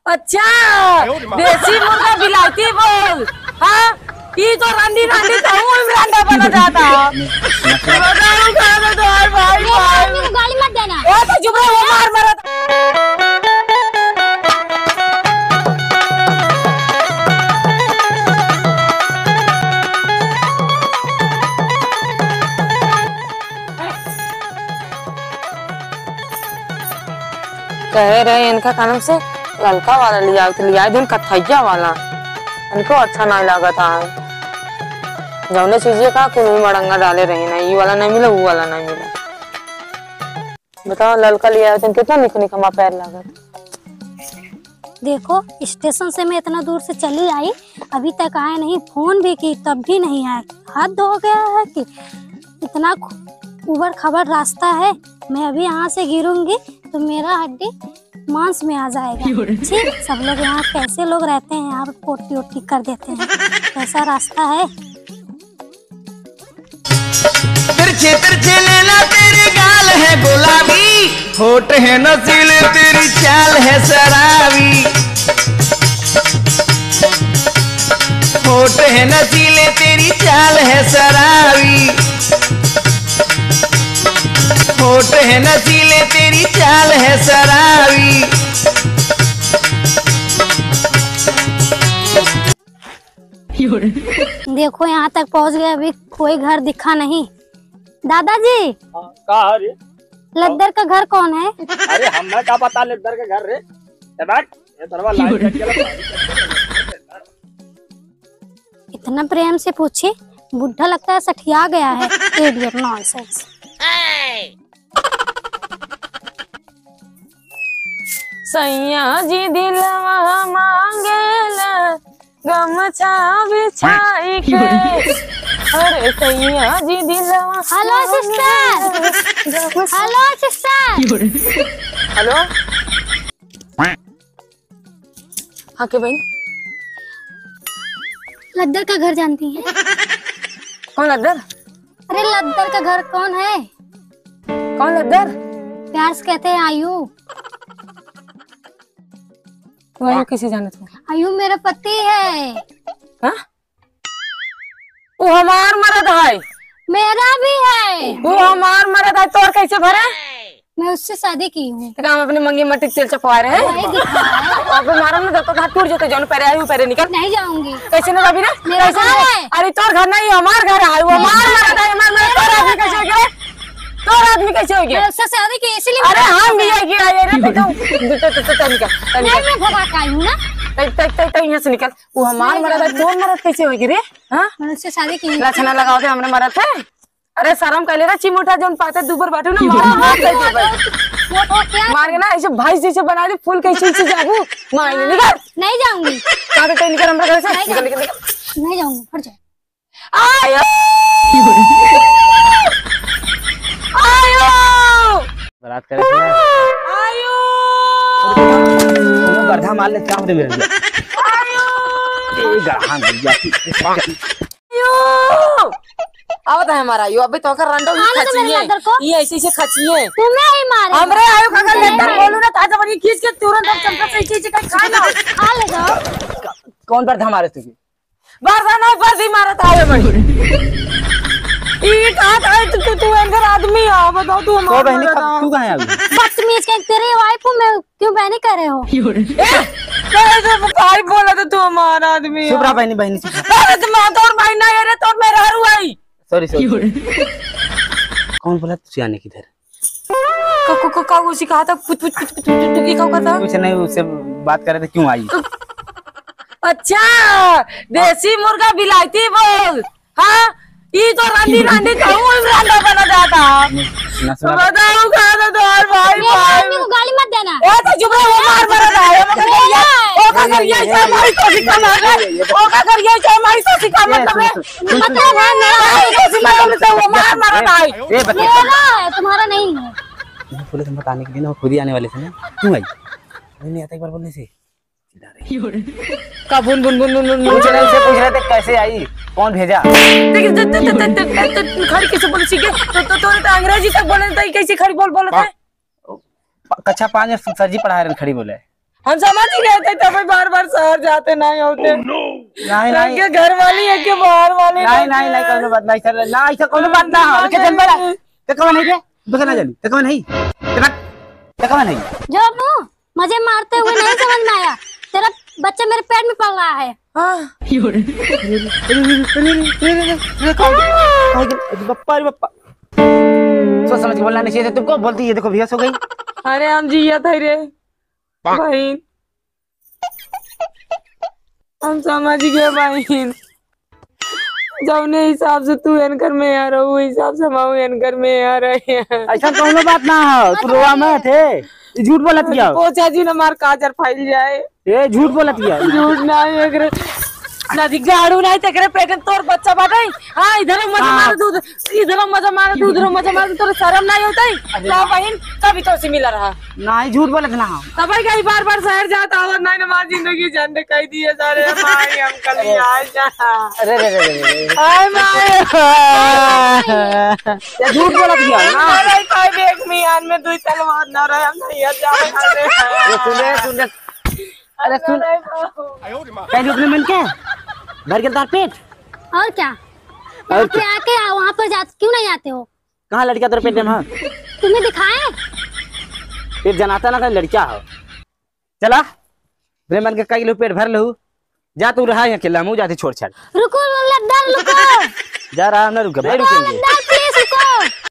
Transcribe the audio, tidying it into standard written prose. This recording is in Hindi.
अच्छा देसी मुर्गा बिलाती बोल। हाँ ये तो रंडी रंडी तो हूँ इमरान बना जाता। गाली मत देना। ओ तो चुप रहो मार मारा। कह रहे इनका कानून से ललका वाला लिया दिन कथैया वाला इनको अच्छा नहीं लगा था। जौने चीजें का कुल मड़ंगा डाले रही ना ये वाला नहीं मिला वो वाला नहीं मिला। बताओ ललका लिया दिन कितना निक निकमा पैर लगा। देखो स्टेशन से मैं इतना दूर से चली आई अभी तक आए नहीं, फोन भी की तब भी नहीं आए। हाथ धो गया है कि इतना उबड़ खबड़ रास्ता है। मैं अभी यहाँ से गिरूंगी तो मेरा हड्डी मांस में आ जाएगा। ठीक सब लोग यहाँ कैसे लोग रहते हैं, यहाँ पे पोटी ओटी कर देते हैं। कैसा रास्ता है। तिरछे तिरछे लेना तेरे गाल है गुलाबी, होठ है नसीले तेरी चाल है शराबी। होठ है नसीले तेरी चाल है शराबी। होठ है नसीले तेरी चाल है शराबी। देखो यहाँ तक पहुँच गए, अभी कोई घर दिखा नहीं। दादाजी कहा रे? लद्दर का घर कौन है? अरे हमें क्या पता लद्दर के घर रे। इतना प्रेम से पूछे, बुढ़ा लगता है सठिया गया है। Idiot nonsense. सैया जी दिलवा मांगेला गमछा बिछाई के। अरे सैया जी दिलवा। Hello sister. Hello sister. Hello हाँ के बहन लद्दर का घर जानती है? कौन लद्दर? अरे लद्दर का घर कौन है? कौन लद्दर? प्यार से कहते हैं आयु। तो आयु किसे जाने तुम? आयु मेरा पति है। हाँ? वो हमार मरद है। मेरा भी है। वो हमार मरद है, तोर कैसे भरे? मैं उससे शादी की हूँ। हम अपनी मंगी मट्टी तेल चपवा रहे हैं। अब मारा ना तो हाथ टूट जाते। जौन पैरे आयु पैरे निकल। नहीं जाऊंगी। कैसे ना भाभी रे? मेरा घर है। अरे तोर घर नहीं हमार घर है। वो हमार मरद है। तोर आदमी कैसे हो गया? तोर आदमी कैसे हो गया? उससे शादी की इसलिए। अरे हम भी आएगी आए रे तो निकल। मैं भगा के आई हूँ ना। यहाँ से निकल। वो हमार मरद है, तोर मरद कैसे होगी रे? हाँ मैंने उससे शादी की। लक्षणा लगाओ थे हमने मरद है। अरे शर्म कर ले रहा चिमोटा जोन पाते दुबर बाटू ना मार के ना ऐसे भाई जैसे बना दे फूल कैसे से जाबू मार नहीं निकल। नहीं जाऊंगी। कहां पे निकल हमरा घर से निकल निकल निकल। नहीं जाऊंगी फट जाए। आयो आयो बात करे थे ना। आयो गधा मार ले क्या मेरे लिए। आयो ये गधा मिल जाती। आयो आवत है हमारा यो अभी तो कर रंडो ये ऐसे ऐसे खचिए तुम्हें ही मारे। हमरे आयो काका लेटर बोलू ना ताजा बनी खींच के तुरंत हम चमचा से ऐसे ऐसे खा लो। खा ले जाओ। कौन पर मारे तुझे? बरसा ना बरसी मारत आयो बड़ी। ये कहां था तू अंदर आदमी आ बताओ तू हमारा बहनी तू कहां है अभी? बदतमीज के तेरे वाइफ हूं मैं, क्यों बहनी कर रहे हो? कैसे भाई बोला तो तू हमारा आदमी चुप रहा बहनी बहनी चुप रहा। अरे तुम तो भाई ना रे तो मेरा रुआई। Sorry sorry. कौन बोला तुझे आने की इधर? का उसी कहा था कुछ कुछ कुछ कुछ की का था कुछ नहीं, उससे बात कर रहे थे क्यों आई। अच्छा देसी मुर्गा बिलाती बोल। हाँ ये तो रंडी रंडी तो हूँ इमरान बना जाता। बताओ कहा तो और भाई भाई को गाली मत देना। ओ तो चुप रहो मार मरद है। ओ का कर ये चाहे मारी तो सिक्का मार। ओ का कर ये चाहे मारी तो सिक्का मतलब है मेरा मतलब से वो मार मरद है। ए बच्चे मेरा है तुम्हारा नहीं है। बोले तुम बताने के लिए ना खुद ही आने वाले थे ना, क्यों आई? नहीं आता एक बार बोलने से। का बुन बुन बुन बुन पूछ रहे थे कैसे आई, कौन भेजा? खड़ी कैसे बोल सीखे तो अंग्रेजी तक बोले तो कैसे खड़ी बोल बोलता है? कक्षा 5 में सर जी पढ़ा रहे खड़ी बोले। हम समझ ही गए थे तभी बार बार शहर जाते नहीं होते। नहीं नहीं के घर वाली है के बाहर वाली नहीं नहीं नहीं कोनो बात नहीं सर ना ऐसा कोनो बात ना हो के चल बड़ा ते कौन है रे बकना जल्दी ते कौन है ते कौन है जो नु मुझे मारते हुए नहीं समझ में आया, तेरा बच्चा मेरे पेट में पल रहा है। बप्पा रे बप्पा सोच समझ के बोलना नहीं चाहिए तुमको, बोलती है देखो बेहोश हो गई। अरे हम जिया थे रे बहन, हम समझ गए बहन। जौने हिसाब से तू एनकर में आ रहा वो हिसाब से हम एनकर में आ रहे हैं। ऐसा कोनो बात ना हो, तू रोवा में थे झूठ बोलत किया। पोचा जी ने मार काजर फैल जाए। ए झूठ बोलत किया। झूठ नहीं एकरे नदी गाड़ू नहीं तेरे पेट में तोर बच्चा बाटे। हां इधर मजा मार दूध, इधर मजा मार दूध, उधर मजा मार तोर शर्म नहीं होता है ना बहन? कभी तो से मिला रहा नहीं झूठ बोलत ना हो। तब कई बार बार शहर जाता और नहीं ना मार जिंदगी जान कह दिए सारे माई हम कल आ जा। अरे रे रे रे हाय माई ये झूठ बोलत किया ना। अरे कोई देख मियान में दुई तलवार ना रहे हम नहीं जा रहे। ये सुन अरे सुन कहीं रुकने मिल के भर के तार पेट और क्या यहाँ पे आके वहाँ पर क्यों नहीं आते हो? कहाँ लड़कियां तेरे पेट में? हाँ तुम्हें दिखाएं? पेट जनाता ना लड़किया हो। चला ब्रेमन के कई लो पेट भर लो जा, तू रहा है अकेला मुँह जाती छोड़ छाड़। रुको लड्डा रुको जा रहा ना रुक भाई रुकेंगे।